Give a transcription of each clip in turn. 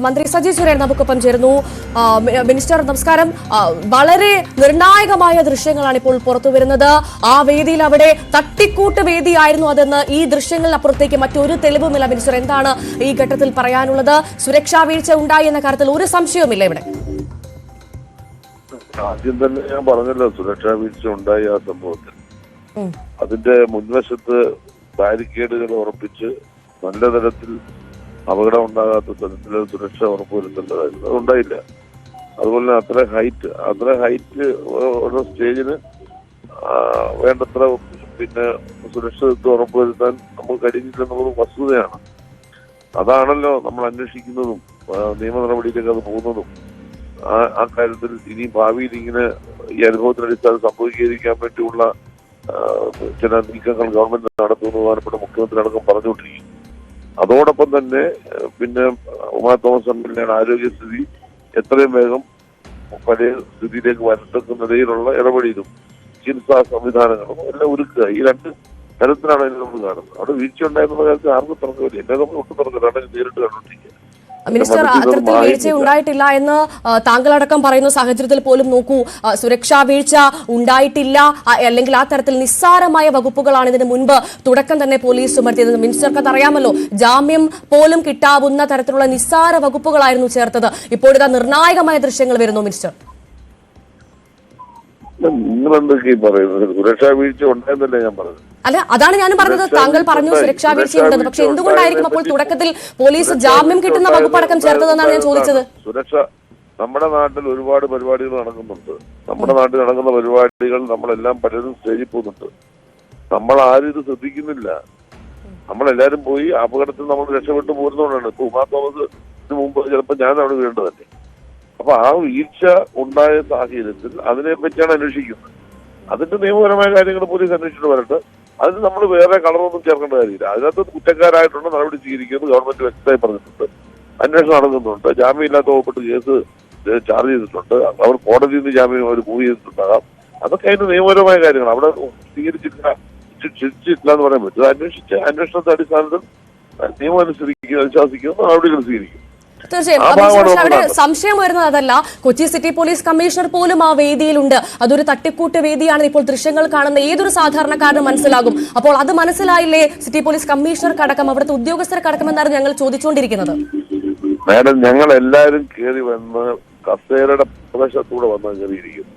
മന്ത്രി സജി ചെറിയാൻ നമുക്കൊപ്പം ചേരുന്നു. മിനിസ്റ്റർ നമസ്കാരം. വളരെ നിർണായകമായ ദൃശ്യങ്ങളാണ് ഇപ്പോൾ പുറത്തു വരുന്നത്. ആ വേദിയിൽ അവിടെ തട്ടിക്കൂട്ട് വേദിയായിരുന്നു അതെന്ന് ഈ ദൃശ്യങ്ങളിനപ്പുറത്തേക്ക് മറ്റൊരു തെളിവുമില്ല. മിനിസ്റ്റർ, എന്താണ് ഈ ഘട്ടത്തിൽ പറയാനുള്ളത്? സുരക്ഷാ വീഴ്ച ഉണ്ടായി എന്ന കാര്യത്തിൽ ഒരു സംശയവുമില്ല ഇവിടെ. ആദ്യം തന്നെ ഞാൻ പറഞ്ഞല്ലോ, സുരക്ഷാ വീഴ്ച ഉണ്ടായി ആ സംഭവത്തിൽ. അതിന്റെ മുൻവശത്ത് ബാരിക്കേഡുകൾ ഉറപ്പിച്ച് നല്ല തരത്തിൽ അപകടം ഉണ്ടാകാത്ത തരത്തിൽ സുരക്ഷ ഉറപ്പുവരുത്തേണ്ടതായിരുന്നു. അതുണ്ടായില്ല. അതുപോലെ അത്ര ഹൈറ്റ് ഓരോ സ്റ്റേജിന് വേണ്ടത്ര സുരക്ഷിതത്വം ഉറപ്പുവരുത്താൻ നമുക്ക് കഴിഞ്ഞില്ലെന്നുള്ളത് വസ്തുതയാണ്. അതാണല്ലോ നമ്മൾ അന്വേഷിക്കുന്നതും നിയമ നടപടിയിലേക്ക് അത് പോകുന്നതും. ആ കാര്യത്തിൽ ഇനി ഭാവിയിൽ ഇങ്ങനെ ഈ അനുഭവത്തിനടിസ്ഥാനം സംഭവിക്കാതിരിക്കാൻ വേണ്ടിയുള്ള ചില നീക്കങ്ങൾ ഗവൺമെന്റ് നടത്തുമെന്ന് ബഹുമാനപ്പെട്ട മുഖ്യമന്ത്രി അടക്കം പറഞ്ഞുകൊണ്ടിരിക്കും. അതോടൊപ്പം തന്നെ ഉമാ തോമസ് എംഎൽഎയുടെ ആരോഗ്യസ്ഥിതി എത്രയും വേഗം പഴയ സ്ഥിതിയിലേക്ക് വരത്തക്ക നിലയിലുള്ള ഇടപെടലും ചികിത്സാ സംവിധാനങ്ങളും എല്ലാം ഒരുക്കുക. ഈ രണ്ട് തരത്തിലാണ് അതിന് നമ്മൾ കാണുന്നത്. അവിടെ വീഴ്ച ഉണ്ടായിരുന്ന കാര്യത്തിൽ ആർക്കും തർക്കമില്ല. എന്നെ നമ്മൾ ഒട്ടും തർക്കമില്ല, നേരിട്ട് കണ്ടുകൊണ്ടിരിക്കുക. മിനിസ്റ്റർ, അത്തരത്തിൽ വീഴ്ച ഉണ്ടായിട്ടില്ല എന്ന് താങ്കളടക്കം പറയുന്ന സാഹചര്യത്തിൽ പോലും നോക്കൂ, സുരക്ഷാ വീഴ്ച ഉണ്ടായിട്ടില്ല, അല്ലെങ്കിൽ ആ തരത്തിൽ നിസ്സാരമായ വകുപ്പുകളാണ് ഇതിന് മുൻപ് തുടക്കം തന്നെ പോലീസ് ചുമത്തിയത്. മിനിസ്റ്റർക്ക് അത് അറിയാമല്ലോ, ജാമ്യം പോലും കിട്ടാവുന്ന തരത്തിലുള്ള നിസ്സാര വകുപ്പുകളായിരുന്നു ചേർത്തത്. ഇപ്പോഴിതാ നിർണായകമായ ദൃശ്യങ്ങൾ വരുന്നു. മിനിസ്റ്റർ, നിങ്ങളെന്തൊക്കെയും പറയുന്നത്? സുരക്ഷാ വീഴ്ച ഉണ്ടായെന്നല്ലേ ഞാൻ പറഞ്ഞത്. അല്ല, അതാണ് ഞാൻ പറഞ്ഞത്. താങ്കൾ പറഞ്ഞു സുരക്ഷാ വീഴ്ചയുണ്ടെന്ന്. പക്ഷെ എന്തുകൊണ്ടായിരിക്കും അപ്പോൾ തുടക്കത്തിൽ പോലീസ് ജാമ്യം കിട്ടുന്ന വകുപ്പടക്കം ചേർത്തതെന്നാണ് ഞാൻ ചോദിച്ചത്. സുരക്ഷ നമ്മുടെ നാട്ടിൽ ഒരുപാട് പരിപാടികൾ നടക്കുന്നുണ്ട്. നമ്മുടെ നാട്ടിൽ നടക്കുന്ന പരിപാടികൾ നമ്മളെല്ലാം പലരും സ്റ്റേജിൽ പോകുന്നുണ്ട്. നമ്മൾ ആരും ഇത് ശ്രദ്ധിക്കുന്നില്ല. നമ്മളെല്ലാരും പോയി അപകടത്തിൽ നമ്മൾ രക്ഷപ്പെട്ടു പോരുന്നതുകൊണ്ടാണ്. ഇപ്പൊ ഉമാ തോമസിന് മുമ്പ് ചിലപ്പോൾ ഞാൻ അവിടെ വീഴേണ്ടതല്ലേ. അപ്പൊ ആ വീഴ്ച ഉണ്ടായ സാഹചര്യത്തിൽ അതിനെ പറ്റിയാണ് അന്വേഷിക്കുന്നത്. അതിന്റെ നിയമപരമായ കാര്യങ്ങൾ പോലീസ് അന്വേഷിച്ചിട്ട് വരട്ടെ. അതിന് നമ്മൾ വേറെ കളറൊന്നും ചേർക്കേണ്ട കാര്യമില്ല. അതിനകത്ത് കുറ്റക്കാരായിട്ടുള്ള നടപടി സ്വീകരിക്കുമെന്ന് ഗവൺമെന്റ് വ്യക്തമായി പറഞ്ഞിട്ടുണ്ട്. അന്വേഷണം നടക്കുന്നുണ്ട്. ജാമ്യമില്ലാത്ത വകുപ്പിട്ട് കേസ് ചാർജ് ചെയ്തിട്ടുണ്ട്. അവർ കോടതിയിൽ നിന്ന് ജാമ്യം അവർ മൂവ് ചെയ്തിട്ടുണ്ടാകാം. അതൊക്കെ അതിന്റെ നിയമപരമായ കാര്യങ്ങൾ. അവിടെ സ്വീകരിച്ചിട്ടില്ല, ശിക്ഷിച്ചിട്ടില്ല എന്ന് പറയാൻ പറ്റും. അന്വേഷിച്ച് അന്വേഷണത്തിന്റെ അടിസ്ഥാനത്തിൽ നിയമം അനുശാസിക്കുന്ന നടപടികൾ സ്വീകരിക്കും. തീർച്ചയായും അവിടെ സംശയം വരുന്നത് അതല്ല. കൊച്ചി സിറ്റി പോലീസ് കമ്മീഷണർ പോലും ആ വേദിയിലുണ്ട്. അതൊരു തട്ടിക്കൂട്ട് വേദിയാണെന്ന് ഇപ്പോൾ ദൃശ്യങ്ങൾ കാണുന്ന ഏതൊരു സാധാരണക്കാരനും മനസ്സിലാകും. അപ്പോൾ അത് മനസ്സിലായില്ലേ സിറ്റി പോലീസ് കമ്മീഷണർക്കടക്കം അവിടുത്തെ ഉദ്യോഗസ്ഥർക്കടക്കം എന്നാണ് ഞങ്ങൾ ചോദിച്ചുകൊണ്ടിരിക്കുന്നത്. മാഡം, ഞങ്ങൾ എല്ലാവരും കയറി വന്ന് കസേരയുടെ പ്രദേശത്തൂടെ വന്ന് കയറിയിരിക്കുന്നു.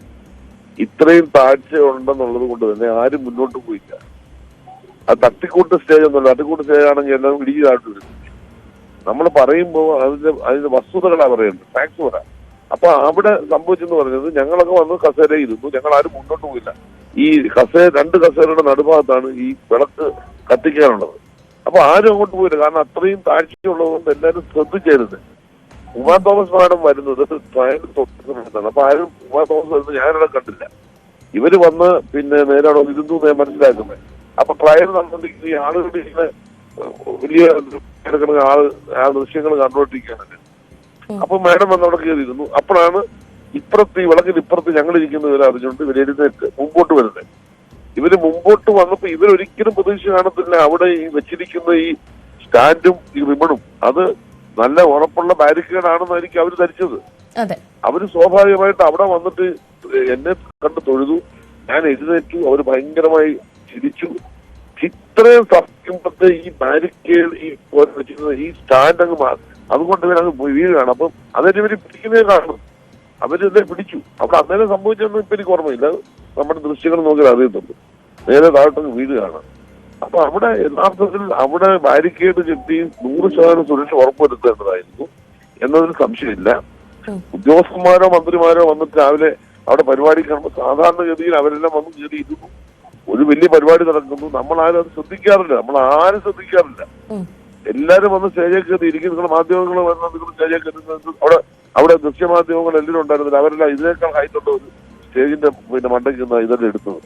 ഇത്രയും താഴ്ച ഉണ്ടെന്നുള്ളത് കൊണ്ട് തന്നെ ആരും മുന്നോട്ട് പോയില്ല. അത് തട്ടിക്കൂട്ട് സ്റ്റേജ് ഒന്നുമല്ല. തട്ടിക്കൂട്ട് സ്റ്റേജ് ആണെങ്കിൽ എല്ലാവരും ഇടിച്ചു താഴ്ത്തു വരും. നമ്മൾ പറയുമ്പോൾ അതിന്റെ വസ്തുതകളാണ് പറയുന്നത്, ഫാക്ട്സ് പറയാം. അപ്പൊ അവിടെ സംഭവിച്ചെന്ന് പറഞ്ഞത്, ഞങ്ങളൊക്കെ വന്ന് കസേര ഇരുന്നു. ഞങ്ങൾ ആരും മുന്നോട്ട് പോയില്ല. ഈ രണ്ട് കസേരയുടെ നടുഭാഗത്താണ് ഈ വിളക്ക് കത്തിക്കാനുള്ളത്. അപ്പൊ ആരും അങ്ങോട്ട് പോയില്ല. കാരണം അത്രയും താഴ്ചയുള്ളതുകൊണ്ട് എല്ലാവരും ശ്രദ്ധിച്ചിരുന്നത്. ഉമാ തോമസ് മാഡം വരുന്നത് ട്രയലിൽ തൊട്ടാണ്. അപ്പൊ ആരും ഉമാ തോമസ് വരുന്നത് ഞാനവിടെ കണ്ടില്ല. ഇവര് വന്ന് നേരെ അവിടെ ഇരുന്നു ഞാൻ മനസ്സിലാക്കുന്നത്. അപ്പൊ ട്രയൽ നടന്നിരിക്കുന്ന ഈ ആളുകളുടെ ഇങ്ങനെ വലിയ ആ ദൃശ്യങ്ങൾ കണ്ടുകൊണ്ടിരിക്കുകയാണ്. അപ്പൊ മാഡം വന്ന് അവിടെ കയറിയിരുന്നു. അപ്പോഴാണ് ഈ വിളക്കിന് ഇപ്പുറത്ത് ഞങ്ങൾ ഇരിക്കുന്നവരെ അറിഞ്ഞുകൊണ്ട് ഇവർ എഴുന്നേറ്റ് മുമ്പോട്ട് വരുന്നത്. ഇവര് മുമ്പോട്ട് വന്നപ്പോ ഇവരൊരിക്കലും പ്രതീക്ഷ കാണത്തില്ല. അവിടെ ഈ വെച്ചിരിക്കുന്ന ഈ സ്റ്റാൻഡും ഈ റിബണും അത് നല്ല ഉറപ്പുള്ള ബാരിക്കേഡ് ആണെന്നായിരിക്കും അവര് ധരിച്ചത്. അവര് സ്വാഭാവികമായിട്ട് അവിടെ വന്നിട്ട് എന്നെ കണ്ട് തൊഴുതു. ഞാൻ എഴുന്നേറ്റു. അവര് ഭയങ്കരമായി ചിരിച്ചു. ഇത്രയും സത്യത്തെ ഈ ബാരിക്കേഡ് ഈ സ്റ്റാൻഡ് അങ്ങ് അതുകൊണ്ട് ഇവരങ്ങ് വീഴുകയാണ്. അപ്പം അതെന്നെ ഇവര് പിടിക്കുന്നേ കാണും. അവരെന്നെ പിടിച്ചു. അവിടെ അന്നേരം സംഭവിച്ചൊന്നും ഇപ്പൊ എനിക്ക് ഓർമ്മയില്ല. നമ്മുടെ ദൃശ്യങ്ങൾ നോക്കിയാൽ അറിയത്തുള്ളൂ. നേരെ താഴോട്ടങ്ങ് വീഴുകയാണ്. അപ്പൊ അവിടെ യഥാർത്ഥത്തിൽ അവിടെ ബാരിക്കേഡ് കെട്ടി 100% സുരക്ഷ ഉറപ്പുവരുത്തേണ്ടതായിരുന്നു എന്നതിന് സംശയമില്ല. ഉദ്യോഗസ്ഥന്മാരോ മന്ത്രിമാരോ വന്നിട്ട് രാവിലെ അവിടെ പരിപാടി കാണുമ്പോൾ സാധാരണഗതിയിൽ അവരെല്ലാം വന്ന് കയറിയിരുന്നു. ഒരു വലിയ പരിപാടി നടക്കുന്നു. നമ്മളാരും അത് ശ്രദ്ധിക്കാറില്ല. നമ്മളാരും ശ്രദ്ധിക്കാറില്ല. എല്ലാരും വന്ന് സ്റ്റേജിൽ കയറി ഇരിക്കും. നിങ്ങൾ മാധ്യമങ്ങൾ വന്ന് നിങ്ങൾ സ്റ്റേജിൽ കയറുന്നത് അവിടെ ദൃശ്യമാധ്യമങ്ങൾ എല്ലാവരും ഉണ്ടായിരുന്നില്ല. അവരെല്ലാം ഇതിനേക്കാൾ ഹൈറ്റുള്ള ഒരു സ്റ്റേജിന്റെ മണ്ടയ്ക്ക് ഇതെല്ലാം എടുത്തത്.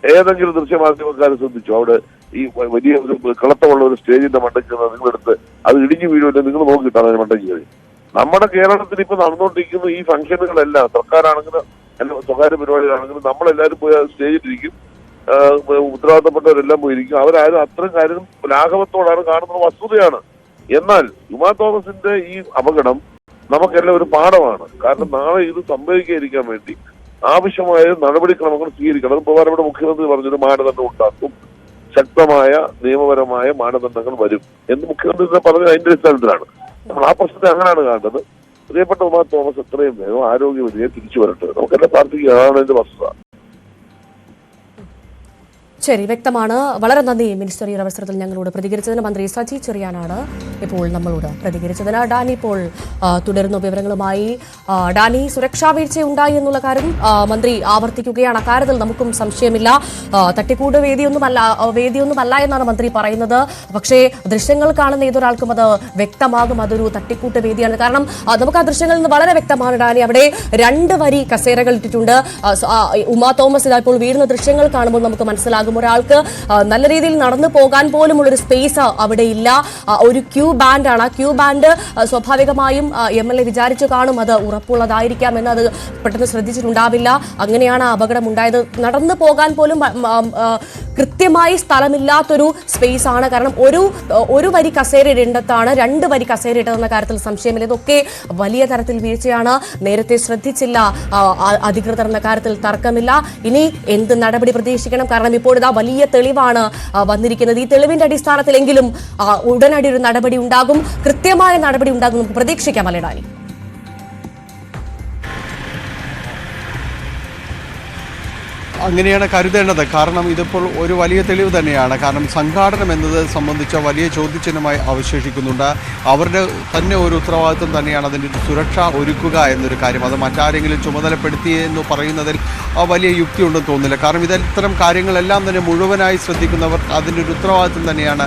ഏതെങ്കിലും ദൃശ്യമാധ്യമക്കാരെ ശ്രദ്ധിച്ചു? അവിടെ ഈ വലിയ ഒരു കളത്തമുള്ള ഒരു സ്റ്റേജിന്റെ മണ്ടയ്ക്ക് നിങ്ങളെടുത്ത് അത് ഇടിഞ്ഞു വീഴുമല്ലോ, നിങ്ങൾ നോക്കിയിട്ടാണ് അതിന് മണ്ടയ്ക്ക് കയറി. നമ്മുടെ കേരളത്തിൽ ഇപ്പൊ നടന്നുകൊണ്ടിരിക്കുന്ന ഈ ഫംഗ്ഷനുകളെല്ലാം സർക്കാരാണെങ്കിലും സ്വകാര്യ പരിപാടികളാണെങ്കിലും നമ്മളെല്ലാവരും പോയി സ്റ്റേജിലിരിക്കും. ഉത്തരവാദിത്തപ്പെട്ടവരെല്ലാം പോയിരിക്കും. അവരാരും അത്രയും കാര്യം ലാഘവത്തോടാണ് കാണുന്നത്, വസ്തുതയാണ്. എന്നാൽ ഉമാ തോമസിന്റെ ഈ അപകടം നമുക്കെല്ലാം ഒരു പാഠമാണ്. കാരണം നാളെ ഇത് സംഭവിക്കാതിരിക്കാൻ വേണ്ടി ആവശ്യമായ നടപടിക്രമങ്ങൾ സ്വീകരിക്കണം. അത് പ്രധാനപ്പെട്ട മുഖ്യമന്ത്രി പറഞ്ഞൊരു മാനദണ്ഡം ഉണ്ടാക്കും, ശക്തമായ നിയമപരമായ മാനദണ്ഡങ്ങൾ വരും എന്ന് മുഖ്യമന്ത്രി പറഞ്ഞത് അതിന്റെ അടിസ്ഥാനത്തിലാണ്. നമ്മൾ ആ പ്രശ്നത്തെ അങ്ങനെയാണ് കാണുന്നത്. പ്രിയപ്പെട്ട ഉമാ തോമസ് എത്രയും വേഗം ആരോഗ്യവതിയെ തിരിച്ചു വരട്ടെ. നമുക്കെല്ലാം പ്രാർത്ഥിക്കുക, അതാണ് അതിന്റെ വസ്തുത. ശരി, വ്യക്തമാണ്. വളരെ നന്ദി മിനിസ്റ്റർ. ഈ അവസരത്തിൽ ഞങ്ങളോട് പ്രതികരിച്ചതിന് മന്ത്രി സജി ചെറിയാനാണ് ഇപ്പോൾ നമ്മളോട് പ്രതികരിച്ചതിന്. ഡാനി ഇപ്പോൾ തുടരുന്ന വിവരങ്ങളുമായി. ഡാനി, സുരക്ഷാ വീഴ്ച ഉണ്ടായി എന്നുള്ള കാര്യം മന്ത്രി ആവർത്തിക്കുകയാണ്. അക്കാര്യത്തിൽ നമുക്കും സംശയമില്ല. തട്ടിക്കൂട് വേദിയൊന്നുമല്ല എന്നാണ് മന്ത്രി പറയുന്നത്. പക്ഷേ ദൃശ്യങ്ങൾ കാണുന്ന ഏതൊരാൾക്കും അത് വ്യക്തമാകും, അതൊരു തട്ടിക്കൂട്ട് വേദിയാണ്. കാരണം നമുക്ക് ആ ദൃശ്യങ്ങളിൽ നിന്ന് വളരെ വ്യക്തമാണ് ഡാനി. അവിടെ 2 വരി കസേരകൾ ഇട്ടിട്ടുണ്ട്. ഉമാ തോമസ് ഇപ്പോൾ വീഴുന്ന ദൃശ്യങ്ങൾ കാണുമ്പോൾ നമുക്ക് മനസ്സിലാകും ഒരാൾക്ക് നല്ല രീതിയിൽ നടന്നു പോകാൻ പോലും ഉള്ളൊരു സ്പേസ് അവിടെ ഇല്ല. ഒരു ക്യൂ ബാൻഡാണ്. ക്യൂ ബാൻഡ് സ്വാഭാവികമായും MLA വിചാരിച്ചു കാണും അത് ഉറപ്പുള്ളതായിരിക്കാം എന്ന്. അത് പെട്ടെന്ന് ശ്രദ്ധിച്ചിട്ടുണ്ടാവില്ല. അങ്ങനെയാണ് അപകടം ഉണ്ടായത്. നടന്നു പോകാൻ പോലും കൃത്യമായി സ്ഥലമില്ലാത്തൊരു സ്പേസ് ആണ്. കാരണം ഒരു വരി കസേര ഇടേണ്ടതാണ് 2 വരി കസേര ഇട്ടതെന്ന കാര്യത്തിൽ സംശയമില്ല. ഇതൊക്കെ വലിയ തരത്തിൽ വീഴ്ചയാണ്. നേരത്തെ ശ്രദ്ധിച്ചില്ല അധികൃതർ എന്ന കാര്യത്തിൽ തർക്കമില്ല. ഇനി എന്ത് നടപടി പ്രതീക്ഷിക്കണം? കാരണം ഇപ്പോൾ ഇതാ വലിയ തെളിവാണ് വന്നിരിക്കുന്നത്. ഈ തെളിവിന്റെ അടിസ്ഥാനത്തിലെങ്കിലും ഉടനടി ഒരു നടപടി ഉണ്ടാകും, കൃത്യമായ നടപടി ഉണ്ടാകും, നമുക്ക് പ്രതീക്ഷിക്കാം അല്ലേ ഡാനി? അങ്ങനെയാണ് കരുതേണ്ടത്. കാരണം ഇതിപ്പോൾ ഒരു വലിയ തെളിവ് തന്നെയാണ്. കാരണം സംഘാടനം എന്നത് സംബന്ധിച്ച വലിയ ചോദ്യചിഹ്നമായി അവശേഷിക്കുന്നുണ്ട്. അവരുടെ തന്നെ ഒരു ഉത്തരവാദിത്വം തന്നെയാണ് അതിൻ്റെ സുരക്ഷ ഒരുക്കുക എന്നൊരു കാര്യം. അത് മറ്റാരെങ്കിലും ചുമതലപ്പെടുത്തിയെന്ന് പറയുന്നതിൽ വലിയ യുക്തിയുണ്ടെന്ന് തോന്നുന്നില്ല. കാരണം ഇത്തരം കാര്യങ്ങളെല്ലാം തന്നെ മുഴുവനായി ശ്രദ്ധിക്കുന്നവർ അതിൻ്റെ ഒരു ഉത്തരവാദിത്വം തന്നെയാണ്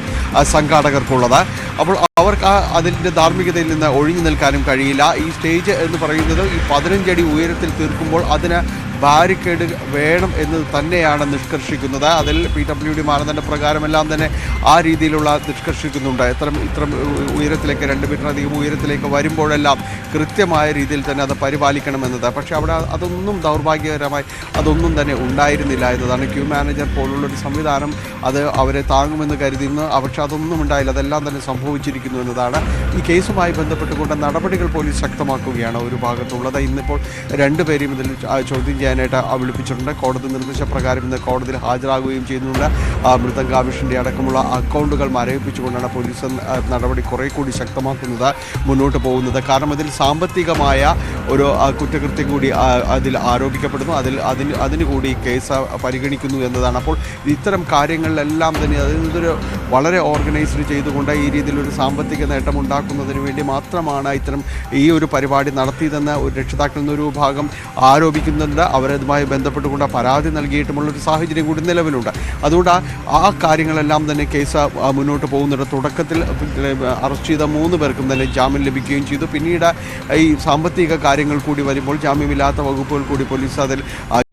സംഘാടകർക്കുള്ളത്. അപ്പോൾ അവർക്ക് അതിൻ്റെ ധാർമ്മികതയിൽ നിന്ന് ഒഴിഞ്ഞു നിൽക്കാനും കഴിയില്ല. ഈ സ്റ്റേജ് എന്ന് പറയുന്നത് ഈ 15 അടി ഉയരത്തിൽ തീർക്കുമ്പോൾ അതിന് ബാരിക്കേഡ് വേണം എന്ന് തന്നെയാണ് നിഷ്കർഷിക്കുന്നത്. അതിൽ PWD മാനദണ്ഡ പ്രകാരമെല്ലാം തന്നെ ആ രീതിയിലുള്ള നിഷ്കർഷിക്കുന്നുണ്ട്. ഇത്തരം ഉയരത്തിലേക്ക് 2 മീറ്റർ അധികം ഉയരത്തിലേക്ക് വരുമ്പോഴെല്ലാം കൃത്യമായ രീതിയിൽ തന്നെ അത് പരിപാലിക്കണമെന്നത്. പക്ഷേ അവിടെ അതൊന്നും ദൗർഭാഗ്യകരമായി അതൊന്നും തന്നെ ഉണ്ടായിരുന്നില്ല എന്നതാണ്. ക്യൂ മാനേജർ പോലുള്ളൊരു സംവിധാനം അത് അവരെ താങ്ങുമെന്ന് കരുതുന്നു. പക്ഷെ അതൊന്നും ഉണ്ടായില്ല. അതെല്ലാം തന്നെ സംഭവിച്ചിരിക്കുന്നു എന്നതാണ്. ഈ കേസുമായി ബന്ധപ്പെട്ടുകൊണ്ട് നടപടികൾ പോലീസ് ശക്തമാക്കുകയാണ് ഒരു ഭാഗത്തുള്ളത്. ഇന്നിപ്പോൾ 2 പേരെയും ഇതിൽ ചോദ്യം ചെയ്യാനായിട്ട് വിളിപ്പിച്ചിട്ടുണ്ട്. കോടതി നിർദ്ദേശപ്രകാരം ഇന്ന് കോടതിയിൽ ഹാജരാകുകയും ചെയ്യുന്നുണ്ട്. മൃതം കമ്മീഷൻ്റെ അടക്കമുള്ള അക്കൗണ്ടുകൾ മരവിപ്പിച്ചുകൊണ്ടാണ് പോലീസ് നടപടി കുറെ കൂടി ശക്തമാക്കുന്നത്, മുന്നോട്ട് പോകുന്നത്. കാരണം ഇതിൽ സാമ്പത്തികമായ ഒരു കുറ്റകൃത്യം കൂടി അതിൽ ആരോപിക്കപ്പെടുന്നു. അതിന് കൂടി കേസ് പരിഗണിക്കുന്നു എന്നതാണ്. അപ്പോൾ ഇത്തരം കാര്യങ്ങളിലെല്ലാം തന്നെ അതൊരു വളരെ ഓർഗനൈസ്ഡ് ചെയ്തുകൊണ്ട് ഈ രീതിയിലൊരു സാമ്പത്തിക നേട്ടം ഉണ്ടാക്കുന്നതിന് വേണ്ടി മാത്രമാണ് ഈ ഒരു പരിപാടി നടത്തിയതെന്ന് ഒരു രക്ഷിതാക്കളിൽ നിന്നൊരു ഭാഗം ആരോപിക്കുന്നുണ്ട്. അവരതുമായി ബന്ധപ്പെട്ടുകൊണ്ട് പരാതി നൽകിയിട്ടുമുള്ളൊരു സാഹചര്യം കൂടി നിലവിലുണ്ട്. അതുകൊണ്ട് ആ കാര്യങ്ങളെല്ലാം തന്നെ കേസ് മുന്നോട്ട് പോകുന്നുണ്ട്. തുടക്കത്തിൽ അറസ്റ്റ് ചെയ്ത 3 പേർക്കും തന്നെ ജാമ്യം ലഭിക്കുകയും ചെയ്തു. പിന്നീട് ഈ സാമ്പത്തിക കാര്യങ്ങൾ കൂടി വരുമ്പോൾ ജാമ്യമില്ലാത്ത വകുപ്പുകൾ കൂടി പോലീസ് അതിൽ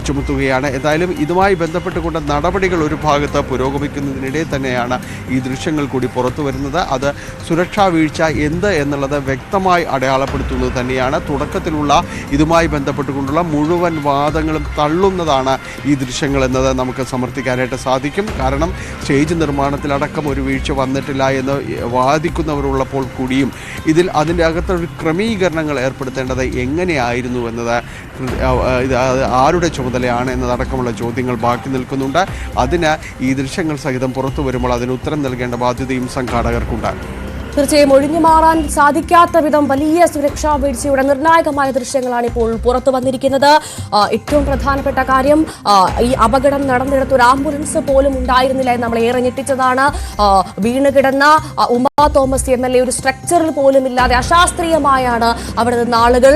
ചുമത്തുകയാണ്. എന്തായാലും ഇതുമായി ബന്ധപ്പെട്ടുകൊണ്ട് നടപടികൾ ഒരു ഭാഗത്ത് പുരോഗമിക്കുന്നതിനിടെ തന്നെയാണ് ഈ ദൃശ്യങ്ങൾ കൂടി പുറത്തു വരുന്നത്. അത് സുരക്ഷാ വീഴ്ച എന്ത് എന്നുള്ളത് വ്യക്തമായി അടയാളപ്പെടുത്തുന്നത് തന്നെയാണ്. തുടക്കത്തിലുള്ള ഇതുമായി ബന്ധപ്പെട്ടുകൊണ്ടുള്ള മുഴുവൻ വാദങ്ങളും തള്ളുന്നതാണ് ഈ ദൃശ്യങ്ങൾ എന്നത് നമുക്ക് സമർത്ഥിക്കാനായിട്ട് സാധിക്കും. കാരണം സ്റ്റേജ് നിർമ്മാണത്തിലടക്കം ഒരു വീഴ്ച വന്നിട്ടില്ല എന്ന് വാദിക്കുന്നവരുള്ളപ്പോൾ കൂടിയും അതിൻ്റെ അകത്തൊരു ക്രമീകരണങ്ങൾ ഏർപ്പെടുത്തേണ്ടത് എങ്ങനെയായിരുന്നു എന്നത് ആരുടെ ചുമതലയാണ് എന്നതടക്കമുള്ള ചോദ്യങ്ങൾ ബാക്കി നിൽക്കുന്നുണ്ട്. അതിന് ഈ ദൃശ്യങ്ങൾ സഹിതം പുറത്തു വരുമ്പോൾ അതിന് ഉത്തരം നൽകേണ്ട ബാധ്യതയും സംഘാടകർക്കുണ്ട്. തീർച്ചയായും ഒഴിഞ്ഞു മാറാൻ സാധിക്കാത്ത വിധം വലിയ സുരക്ഷാ വീഴ്ചയുടെ നിർണായകമായ ദൃശ്യങ്ങളാണ് ഇപ്പോൾ പുറത്തു വന്നിരിക്കുന്നത്. ഏറ്റവും പ്രധാനപ്പെട്ട കാര്യം, ഈ അപകടം നടന്നിടത്ത് ഒരു ആംബുലൻസ് പോലും ഉണ്ടായിരുന്നില്ല എന്ന് നമ്മളെ ഏറെ ഞെട്ടിച്ചതാണ്. വീണുകിടന്ന ഉമാ തോമസ് MLA ഒരു സ്ട്രക്ചറിൽ പോലും ഇല്ലാതെ അശാസ്ത്രീയമായാണ് അവിടെ നിന്ന് ആളുകൾ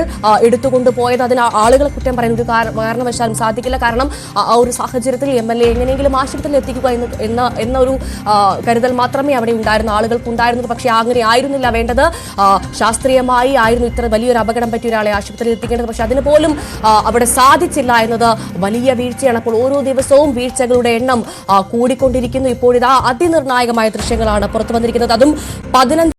എടുത്തുകൊണ്ടുപോയത്. അതിന് ആളുകളെ കുറ്റം പറയുന്ന ഒരു കാരണവശാലും സാധിക്കില്ല. കാരണം ആ ഒരു സാഹചര്യത്തിൽ MLA എങ്ങനെയെങ്കിലും ആശുപത്രിയിൽ എത്തിക്കുക എന്നൊരു കരുതൽ മാത്രമേ അവിടെ ഉണ്ടായിരുന്ന ആളുകൾക്കുണ്ടായിരുന്നത്. പക്ഷേ അങ്ങനെ ആയിരുന്നില്ല വേണ്ടത്. ശാസ്ത്രീയമായി ആയിരുന്നു ഇത്ര വലിയൊരു അപകടം പറ്റിയ ഒരാളെ ആശുപത്രിയിൽ എത്തിക്കേണ്ടത്. പക്ഷെ അതിന് പോലും അവിടെ സാധിച്ചില്ല എന്നത് വലിയ വീഴ്ചയാണ്. അപ്പോൾ ഓരോ ദിവസവും വീഴ്ചകളുടെ എണ്ണം കൂടിക്കൊണ്ടിരിക്കുന്നു. ഇപ്പോഴിതാ അതിനിർണായകമായ ദൃശ്യങ്ങളാണ് പുറത്തു വന്നിരിക്കുന്നത്. അതും 15